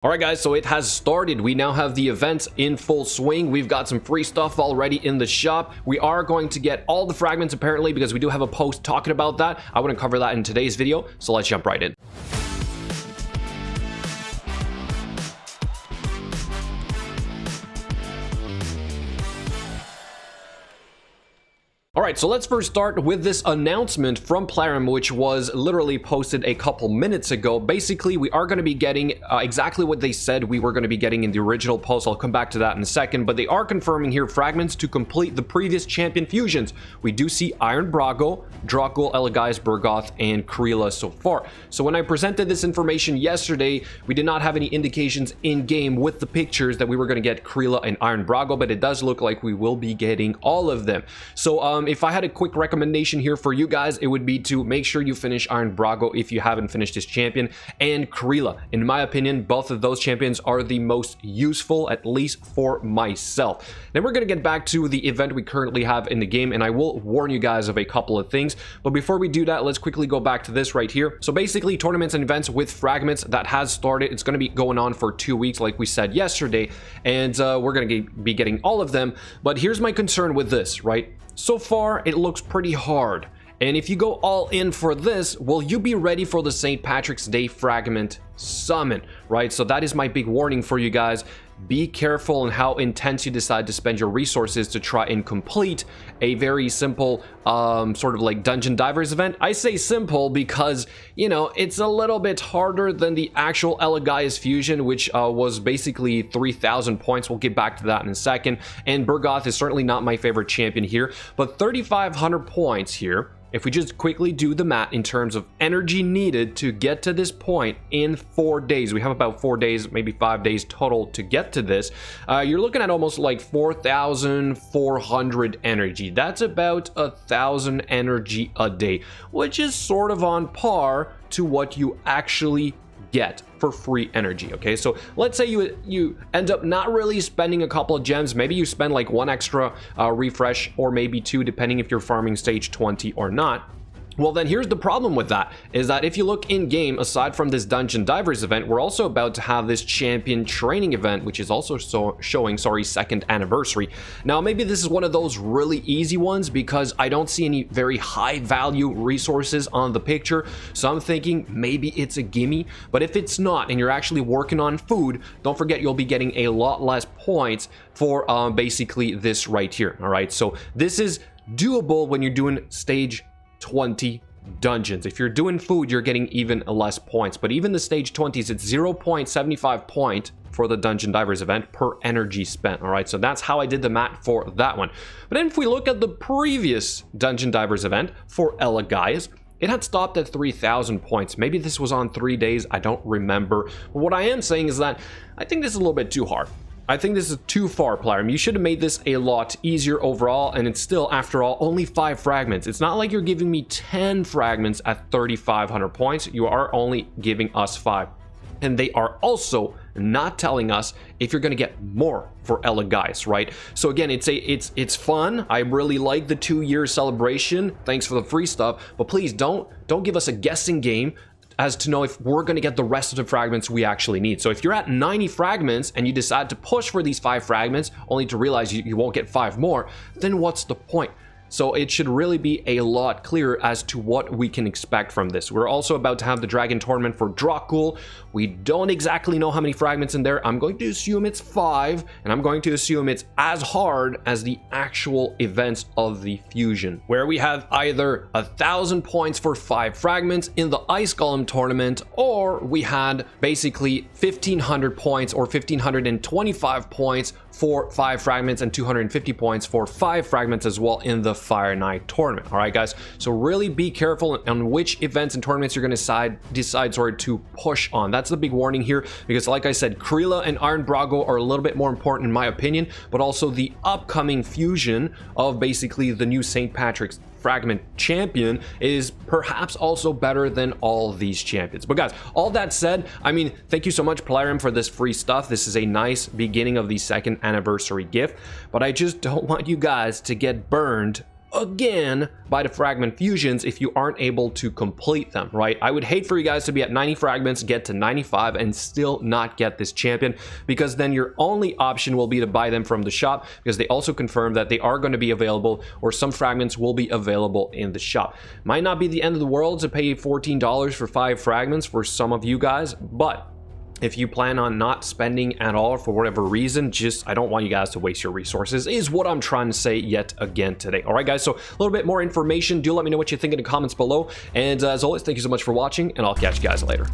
Alright guys, so it has started. We now have the events in full swing. We've got some free stuff already in the shop. We are going to get all the fragments apparently because we do have a post talking about that. I want to cover that in today's video, so let's jump right in. Alright, so let's first start with this announcement from Plarium, which was literally posted a couple minutes ago. Basically, we are going to be getting exactly what they said we were going to be getting in the original post. I'll come back to that in a second, but they are confirming here fragments to complete the previous champion fusions. We do see Iron Brago, Dracul, Elegais, Bergoth, and Krila so far. So when I presented this information yesterday, we did not have any indications in-game with the pictures that we were going to get Krila and Iron Brago, but it does look like we will be getting all of them. So if I had a quick recommendation here for you guys, it would be to make sure you finish Iron Brago if you haven't finished this champion, and Krila. In my opinion, both of those champions are the most useful, at least for myself. Then we're going to get back to the event we currently have in the game, and I will warn you guys of a couple of things. But before we do that, let's quickly go back to this right here. So basically, tournaments and events with fragments, that has started. It's going to be going on for 2 weeks, like we said yesterday, and we're going to be getting all of them. But here's my concern with this, right? So far, it looks pretty hard. And if you go all in for this, will you be ready for the St. Patrick's Day fragment summon, right? So that is my big warning for you guys. Be careful on how intense you decide to spend your resources to try and complete a very simple sort of like Dungeon Divers event. I say simple because, you know, it's a little bit harder than the actual Elegais fusion, which was basically 3,000 points. We'll get back to that in a second. And Bergoth is certainly not my favorite champion here, but 3,500 points here. If we just quickly do the math in terms of energy needed to get to this point in 4 days, we have about 4 days, maybe 5 days total to get to this. You're looking at almost like 4,400 energy. That's about 1,000 energy a day, which is sort of on par to what you actually get for free energy. Okay, so let's say you end up not really spending a couple of gems. Maybe you spend like one extra refresh, or maybe two, depending if you're farming stage 20 or not. Well, then here's the problem with that, is that if you look in game, aside from this Dungeon Divers event, we're also about to have this champion training event, which is also showing, sorry, 2nd anniversary. Now, maybe this is one of those really easy ones because I don't see any very high value resources on the picture. So I'm thinking maybe it's a gimme, but if it's not, and you're actually working on food, don't forget you'll be getting a lot less points for basically this right here. All right, so this is doable when you're doing stage 20 dungeons. If you're doing food, you're getting even less points, but even the stage 20s, it's 0.75 point for the Dungeon Divers event per energy spent. All right, so that's how I did the math for that one. But then if we look at the previous Dungeon Divers event for Elegais, it had stopped at 3,000 points. Maybe this was on 3 days, I don't remember. But what I am saying is that I think this is a little bit too hard. I think this is too far, Plarium. You should have made this a lot easier overall, and it's still, after all, only 5 fragments. It's not like you're giving me 10 fragments at 3,500 points. You are only giving us 5. And they are also not telling us if you're going to get more for Elegais, right? So again, it's fun. I really like the 2-year celebration. Thanks for the free stuff, but please don't give us a guessing game as to know if we're going to get the rest of the fragments we actually need. So if you're at 90 fragments and you decide to push for these 5 fragments only to realize you won't get 5 more, then what's the point? So it should really be a lot clearer as to what we can expect from this. We're also about to have the Dragon Tournament for Dracul. We don't exactly know how many fragments in there. I'm going to assume it's 5, and I'm going to assume it's as hard as the actual events of the fusion, where we have either 1,000 points for 5 fragments in the Ice Golem tournament, or we had basically 1,500 points or 1,525 points for 5 fragments and 250 points for 5 fragments as well in the Fire Night tournament. All right, guys, so really be careful on which events and tournaments you're going to decide sort of to push on. That's the big warning here, because like I said, Krila and Iron Brago are a little bit more important in my opinion, but also the upcoming fusion of basically the new St. Patrick's fragment champion is perhaps also better than all these champions. But guys, all that said, I mean, thank you so much, Plarium, for this free stuff. This is a nice beginning of the 2nd anniversary gift, but I just don't want you guys to get burned again by the fragment fusions if you aren't able to complete them, right? I would hate for you guys to be at 90 fragments, get to 95 and still not get this champion, because then your only option will be to buy them from the shop, because they also confirmed that they are going to be available, or some fragments will be available in the shop. Might not be the end of the world to pay $14 for 5 fragments for some of you guys, but if you plan on not spending at all for whatever reason, I don't want you guys to waste your resources, is what I'm trying to say yet again today. All right, guys, so a little bit more information. Do let me know what you think in the comments below. And as always, thank you so much for watching, and I'll catch you guys later.